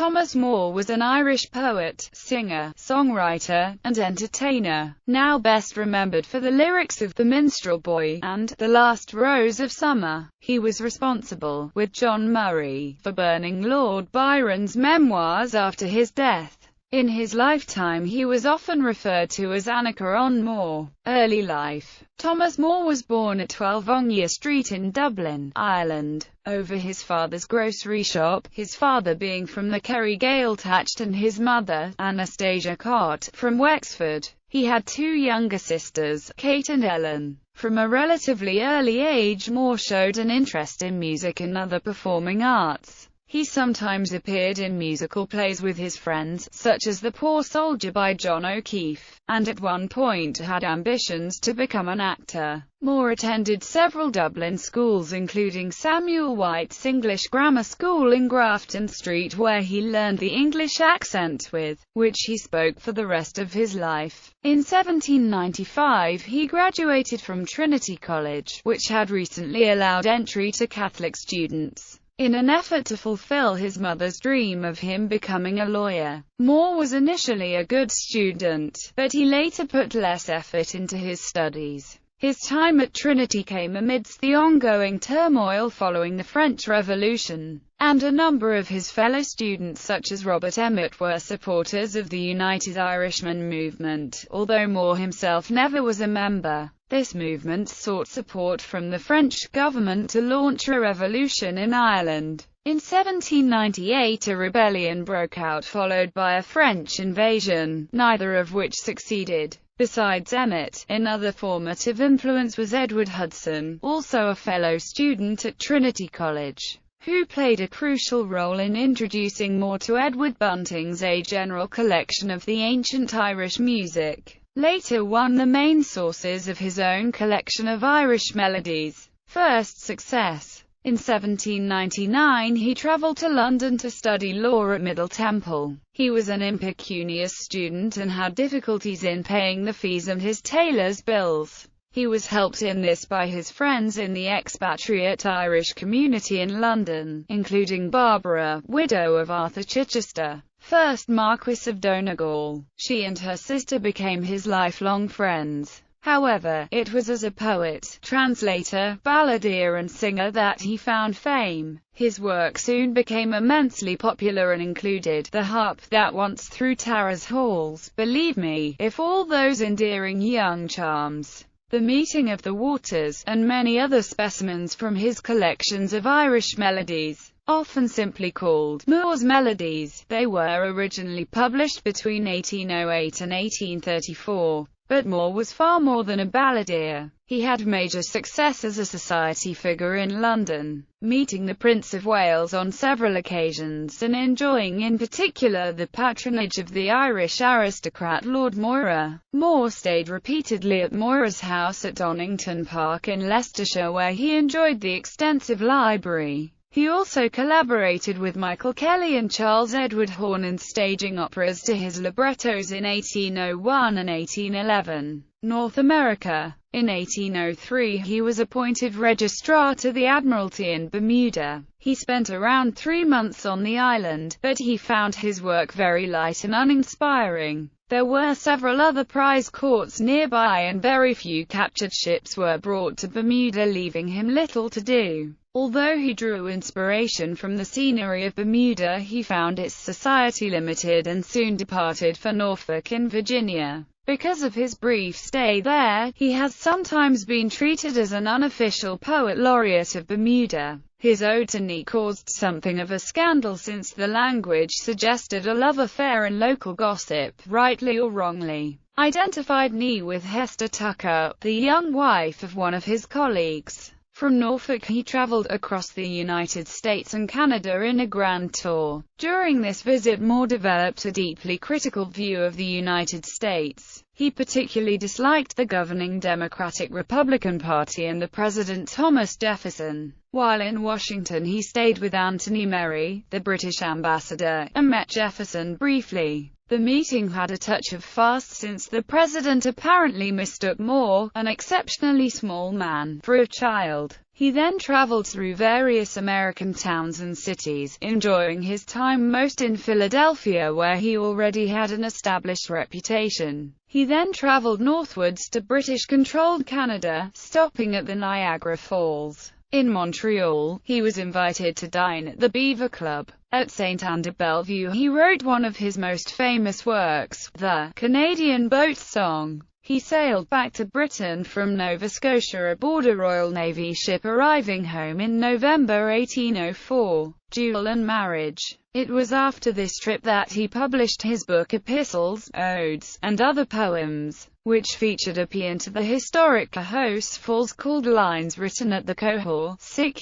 Thomas Moore was an Irish poet, singer, songwriter, and entertainer, now best remembered for the lyrics of The Minstrel Boy and The Last Rose of Summer. He was responsible, with John Murray, for burning Lord Byron's memoirs after his death. In his lifetime he was often referred to as Anachor on Moore. Early life. Thomas Moore was born at 12 Ongea Street in Dublin, Ireland, over his father's grocery shop, his father being from the Kerry Gaeltacht and his mother, Anastasia Cott, from Wexford. He had two younger sisters, Kate and Ellen. From a relatively early age, Moore showed an interest in music and other performing arts. He sometimes appeared in musical plays with his friends, such as The Poor Soldier by John O'Keeffe, and at one point had ambitions to become an actor. Moore attended several Dublin schools including Samuel White's English Grammar School in Grafton Street, where he learned the English accent with which he spoke for the rest of his life. In 1795 he graduated from Trinity College, which had recently allowed entry to Catholic students. In an effort to fulfill his mother's dream of him becoming a lawyer, Moore was initially a good student, but he later put less effort into his studies. His time at Trinity came amidst the ongoing turmoil following the French Revolution, and a number of his fellow students such as Robert Emmet were supporters of the United Irishmen movement, although Moore himself never was a member. This movement sought support from the French government to launch a revolution in Ireland. In 1798 a rebellion broke out followed by a French invasion, neither of which succeeded. Besides Emmet, another formative influence was Edward Hudson, also a fellow student at Trinity College, who played a crucial role in introducing Moore to Edward Bunting's A General Collection of the Ancient Irish Music. Later one the main sources of his own collection of Irish melodies. First success. In 1799 he travelled to London to study law at Middle Temple. He was an impecunious student and had difficulties in paying the fees of his tailor's bills. He was helped in this by his friends in the expatriate Irish community in London, including Barbara, widow of Arthur Chichester, 1st Marquess of Donegal. She and her sister became his lifelong friends. However, it was as a poet, translator, balladeer and singer that he found fame. His work soon became immensely popular and included The Harp That Once Through Tara's Halls, Believe Me, If All Those Endearing Young Charms, The Meeting of the Waters, and many other specimens from his collections of Irish melodies. Often simply called Moore's Melodies, they were originally published between 1808 and 1834. But Moore was far more than a balladeer. He had major success as a society figure in London, meeting the Prince of Wales on several occasions and enjoying in particular the patronage of the Irish aristocrat Lord Moira. Moore stayed repeatedly at Moira's house at Donington Park in Leicestershire, where he enjoyed the extensive library. He also collaborated with Michael Kelly and Charles Edward Horne in staging operas to his librettos in 1801 and 1811. North America. In 1803 he was appointed Registrar to the Admiralty in Bermuda. He spent around 3 months on the island, but he found his work very light and uninspiring. There were several other prize courts nearby and very few captured ships were brought to Bermuda, leaving him little to do. Although he drew inspiration from the scenery of Bermuda, he found its society limited and soon departed for Norfolk in Virginia. Because of his brief stay there, he has sometimes been treated as an unofficial poet laureate of Bermuda. His ode to Nee caused something of a scandal since the language suggested a love affair, and local gossip, rightly or wrongly, identified Nee with Hester Tucker, the young wife of one of his colleagues. From Norfolk he traveled across the United States and Canada in a grand tour. During this visit Moore developed a deeply critical view of the United States. He particularly disliked the governing Democratic-Republican Party and the President Thomas Jefferson. While in Washington he stayed with Anthony Merry, the British ambassador, and met Jefferson briefly. The meeting had a touch of farce since the president apparently mistook Moore, an exceptionally small man, for a child. He then traveled through various American towns and cities, enjoying his time most in Philadelphia, where he already had an established reputation. He then traveled northwards to British-controlled Canada, stopping at the Niagara Falls. In Montreal, he was invited to dine at the Beaver Club. At Saint-Anne-de-Bellevue he wrote one of his most famous works, the Canadian Boat Song. He sailed back to Britain from Nova Scotia aboard a Royal Navy ship, arriving home in November 1804. Duel and Marriage. It was after this trip that he published his book Epistles, Odes, and Other Poems, which featured a paean to the historic Cohoes Falls called Lines Written at the Cohoe,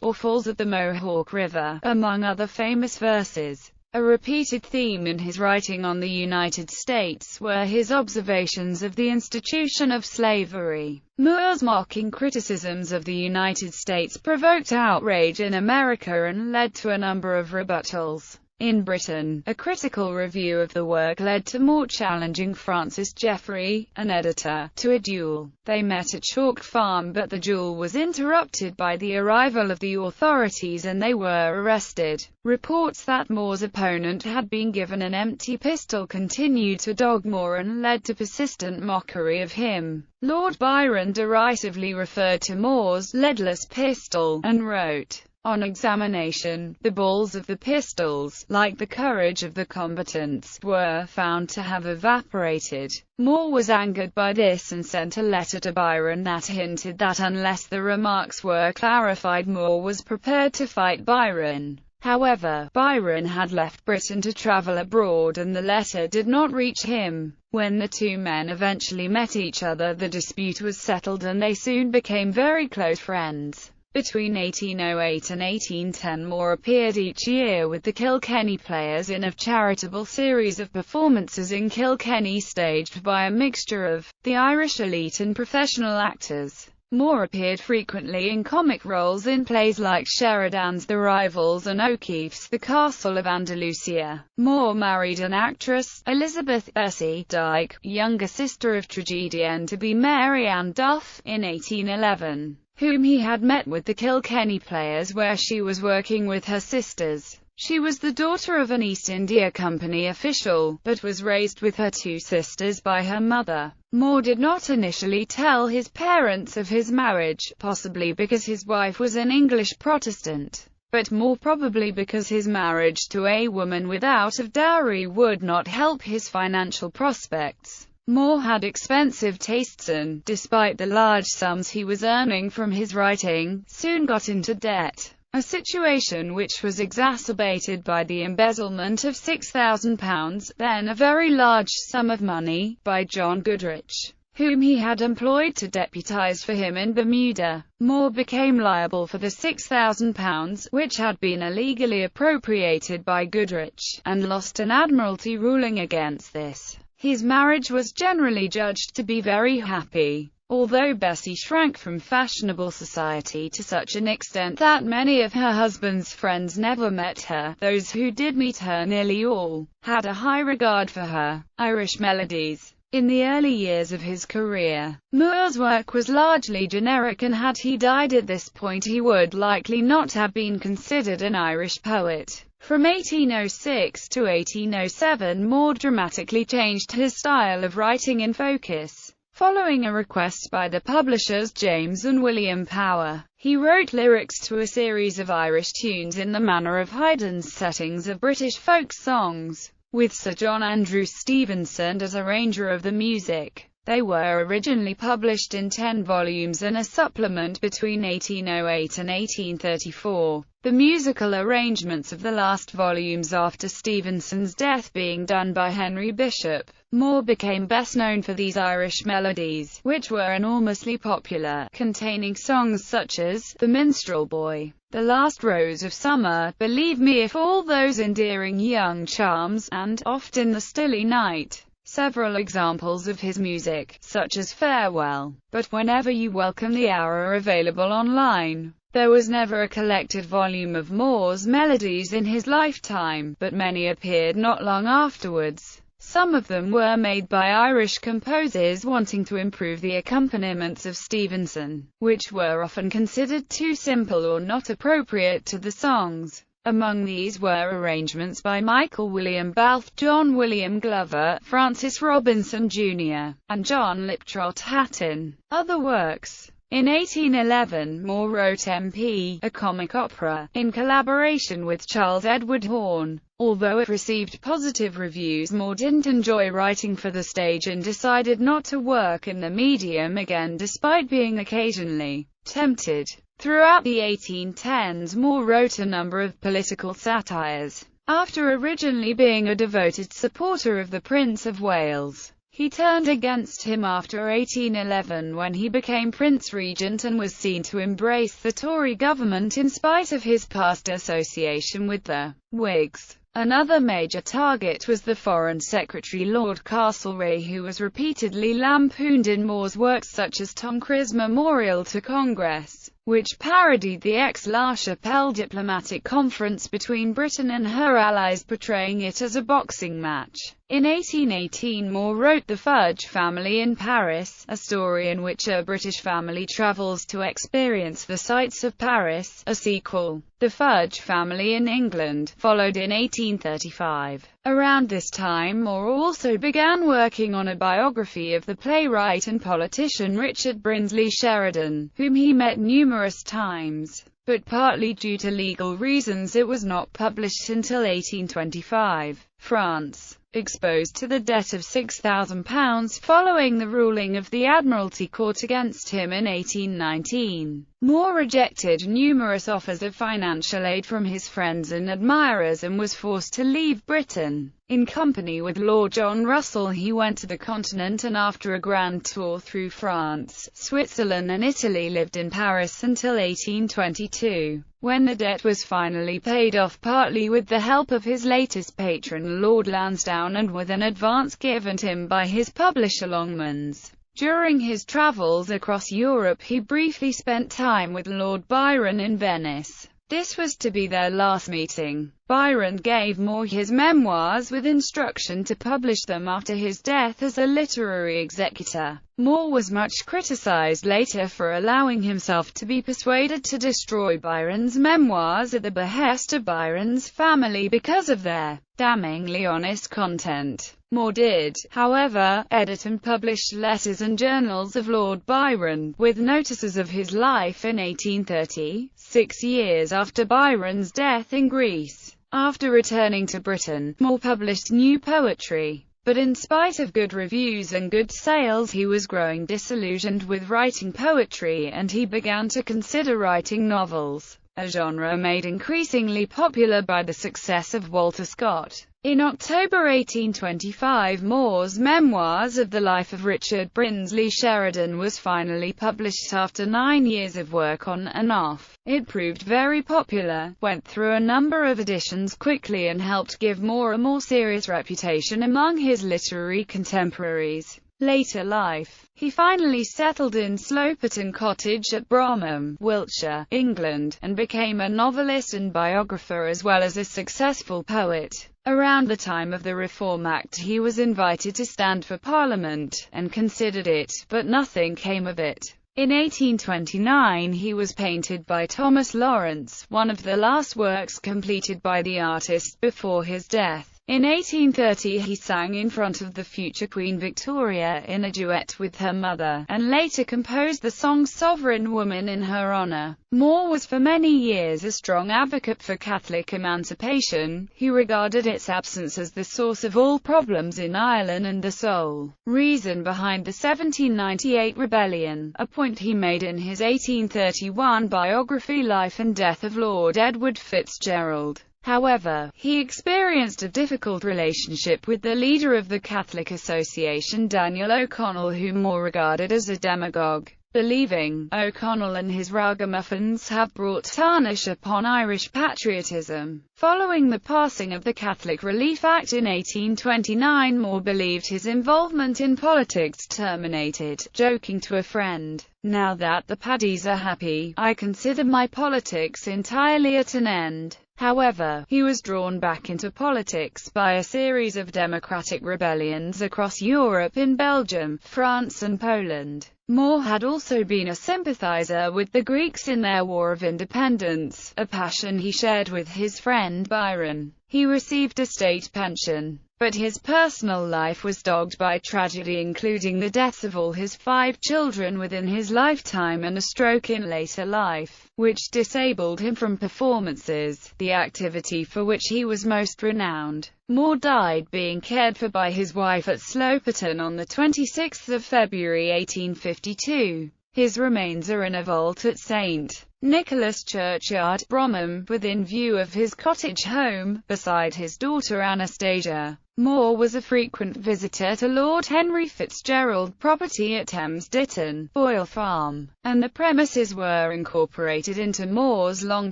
or Falls of the Mohawk River, among other famous verses. A repeated theme in his writing on the United States were his observations of the institution of slavery. Moore's mocking criticisms of the United States provoked outrage in America and led to a number of rebuttals. In Britain, a critical review of the work led to Moore challenging Francis Jeffrey, an editor, to a duel. They met at Chalk Farm, but the duel was interrupted by the arrival of the authorities and they were arrested. Reports that Moore's opponent had been given an empty pistol continued to dog Moore and led to persistent mockery of him. Lord Byron derisively referred to Moore's leadless pistol, and wrote, "On examination, the balls of the pistols, like the courage of the combatants, were found to have evaporated." Moore was angered by this and sent a letter to Byron that hinted that unless the remarks were clarified, Moore was prepared to fight Byron. However, Byron had left Britain to travel abroad and the letter did not reach him. When the two men eventually met each other, the dispute was settled and they soon became very close friends. Between 1808 and 1810 Moore appeared each year with the Kilkenny Players in a charitable series of performances in Kilkenny staged by a mixture of the Irish elite and professional actors. Moore appeared frequently in comic roles in plays like Sheridan's The Rivals and O'Keeffe's The Castle of Andalusia. Moore married an actress, Elizabeth Bessie Dyke, younger sister of tragedienne to be Mary Ann Duff, in 1811. Whom he had met with the Kilkenny Players, where she was working with her sisters. She was the daughter of an East India Company official, but was raised with her two sisters by her mother. Moore did not initially tell his parents of his marriage, possibly because his wife was an English Protestant, but more probably because his marriage to a woman without a dowry would not help his financial prospects. Moore had expensive tastes and, despite the large sums he was earning from his writing, soon got into debt, a situation which was exacerbated by the embezzlement of £6,000, then a very large sum of money, by John Goodrich, whom he had employed to deputize for him in Bermuda. Moore became liable for the £6,000, which had been illegally appropriated by Goodrich, and lost an admiralty ruling against this. His marriage was generally judged to be very happy, although Bessie shrank from fashionable society to such an extent that many of her husband's friends never met her. Those who did meet her, nearly all, had a high regard for her. Irish melodies. In the early years of his career, Moore's work was largely generic, and had he died at this point he would likely not have been considered an Irish poet. From 1806 to 1807 Moore dramatically changed his style of writing in Focus. Following a request by the publishers James and William Power, he wrote lyrics to a series of Irish tunes in the manner of Haydn's settings of British folk songs, with Sir John Andrew Stevenson as arranger of the music. They were originally published in 10 volumes and a supplement between 1808 and 1834, the musical arrangements of the last volumes after Stevenson's death being done by Henry Bishop. Moore became best known for these Irish melodies, which were enormously popular, containing songs such as The Minstrel Boy, The Last Rose of Summer, Believe Me If, All Those Endearing Young Charms, and Oft in the Stilly Night. Several examples of his music, such as Farewell, But Whenever You Welcome the Hour, are available online. There was never a collected volume of Moore's melodies in his lifetime, but many appeared not long afterwards. Some of them were made by Irish composers wanting to improve the accompaniments of Stevenson, which were often considered too simple or not appropriate to the songs. Among these were arrangements by Michael William Balfe, John William Glover, Francis Robinson Jr., and John Liptrot Hatton. Other works. In 1811, Moore wrote M.P., a comic opera, in collaboration with Charles Edward Horne. Although it received positive reviews, Moore didn't enjoy writing for the stage and decided not to work in the medium again despite being occasionally tempted. Throughout the 1810s, Moore wrote a number of political satires. After originally being a devoted supporter of the Prince of Wales, he turned against him after 1811 when he became Prince Regent and was seen to embrace the Tory government in spite of his past association with the Whigs. Another major target was the Foreign Secretary Lord Castlereagh, who was repeatedly lampooned in Moore's works such as Tonquer's Memorial to Congress, which parodied the ex-La Chapelle diplomatic conference between Britain and her allies, portraying it as a boxing match. In 1818, Moore wrote The Fudge Family in Paris, a story in which a British family travels to experience the sights of Paris. A sequel, The Fudge Family in England, followed in 1835. Around this time, Moore also began working on a biography of the playwright and politician Richard Brinsley Sheridan, whom he met numerous times, but partly due to legal reasons it was not published until 1825. France. Exposed to the debt of £6,000 following the ruling of the Admiralty Court against him in 1819. Moore rejected numerous offers of financial aid from his friends and admirers and was forced to leave Britain. In company with Lord John Russell, he went to the continent and after a grand tour through France, Switzerland and Italy lived in Paris until 1822, when the debt was finally paid off, partly with the help of his latest patron Lord Lansdowne and with an advance given him by his publisher Longmans. During his travels across Europe, he briefly spent time with Lord Byron in Venice. This was to be their last meeting. Byron gave Moore his memoirs with instruction to publish them after his death as a literary executor. Moore was much criticized later for allowing himself to be persuaded to destroy Byron's memoirs at the behest of Byron's family because of their damningly honest content. Moore did, however, edit and publish letters and journals of Lord Byron, with notices of his life in 1830, 6 years after Byron's death in Greece. After returning to Britain, Moore published new poetry. But in spite of good reviews and good sales, he was growing disillusioned with writing poetry and he began to consider writing novels, a genre made increasingly popular by the success of Walter Scott. In October 1825, Moore's Memoirs of the Life of Richard Brinsley Sheridan was finally published after 9 years of work on and off. It proved very popular, went through a number of editions quickly and helped give Moore a more serious reputation among his literary contemporaries. Later life. He finally settled in Sloperton Cottage at Bromham, Wiltshire, England, and became a novelist and biographer as well as a successful poet. Around the time of the Reform Act he was invited to stand for Parliament, and considered it, but nothing came of it. In 1829 he was painted by Thomas Lawrence, one of the last works completed by the artist before his death. In 1830 he sang in front of the future Queen Victoria in a duet with her mother, and later composed the song Sovereign Woman in her honor. Moore was for many years a strong advocate for Catholic emancipation. He regarded its absence as the source of all problems in Ireland and the sole reason behind the 1798 rebellion, a point he made in his 1831 biography Life and Death of Lord Edward Fitzgerald. However, he experienced a difficult relationship with the leader of the Catholic Association, Daniel O'Connell, whom Moore regarded as a demagogue, believing O'Connell and his ragamuffins have brought tarnish upon Irish patriotism. Following the passing of the Catholic Relief Act in 1829, Moore believed his involvement in politics terminated, joking to a friend, "Now that the Paddies are happy, I consider my politics entirely at an end." However, he was drawn back into politics by a series of democratic rebellions across Europe in Belgium, France and Poland. Moore had also been a sympathizer with the Greeks in their War of Independence, a passion he shared with his friend Byron. He received a state pension, but his personal life was dogged by tragedy, including the deaths of all his 5 children within his lifetime and a stroke in later life, which disabled him from performances, the activity for which he was most renowned. Moore died being cared for by his wife at Sloperton on 26 February 1852. His remains are in a vault at St. Nicholas Churchyard, Bromham, within view of his cottage home, beside his daughter Anastasia. Moore was a frequent visitor to Lord Henry Fitzgerald property at Thames Ditton, Boyle Farm, and the premises were incorporated into Moore's long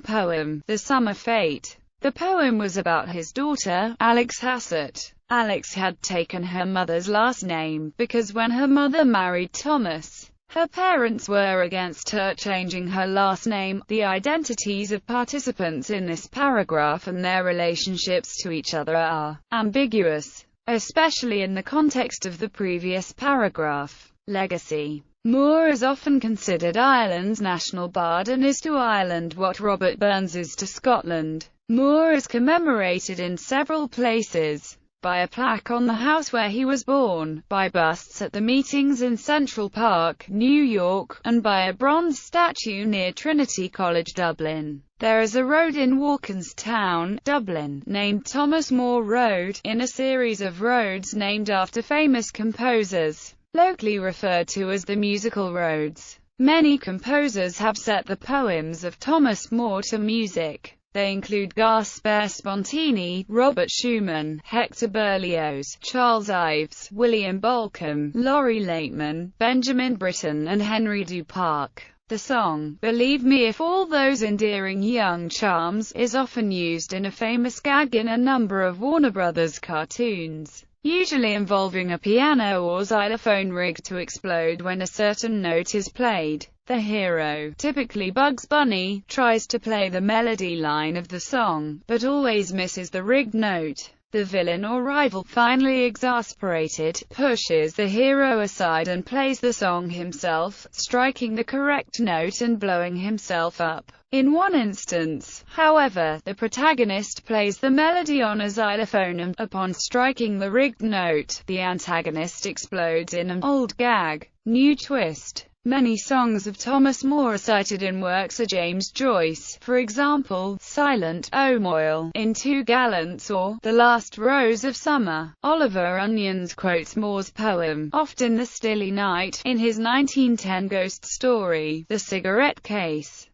poem, The Summer Fete. The poem was about his daughter, Alex Hassett. Alex had taken her mother's last name, because when her mother married Thomas, her parents were against her changing her last name. The identities of participants in this paragraph and their relationships to each other are ambiguous, especially in the context of the previous paragraph. Legacy. Moore is often considered Ireland's national bard and is to Ireland what Robert Burns is to Scotland. Moore is commemorated in several places, by a plaque on the house where he was born, by busts at the meetings in Central Park, New York, and by a bronze statue near Trinity College, Dublin. There is a road in Walkinstown, Dublin, named Thomas Moore Road, in a series of roads named after famous composers, locally referred to as the musical roads. Many composers have set the poems of Thomas Moore to music. They include Gaspare Spontini, Robert Schumann, Hector Berlioz, Charles Ives, William Bolcom, Laurie Lateman, Benjamin Britten and Henry Duparc. The song, "Believe Me If All Those Endearing Young Charms," is often used in a famous gag in a number of Warner Brothers cartoons, usually involving a piano or xylophone rigged to explode when a certain note is played. The hero, typically Bugs Bunny, tries to play the melody line of the song, but always misses the rigged note. The villain or rival, finally exasperated, pushes the hero aside and plays the song himself, striking the correct note and blowing himself up. In one instance, however, the protagonist plays the melody on a xylophone and, upon striking the rigged note, the antagonist explodes in an old gag. New twist. Many songs of Thomas Moore are cited in works of James Joyce, for example, Silent O'Moyle, in Two Gallants or The Last Rose of Summer. Oliver Onions quotes Moore's poem, often The Stilly Night, in his 1910 ghost story, The Cigarette Case.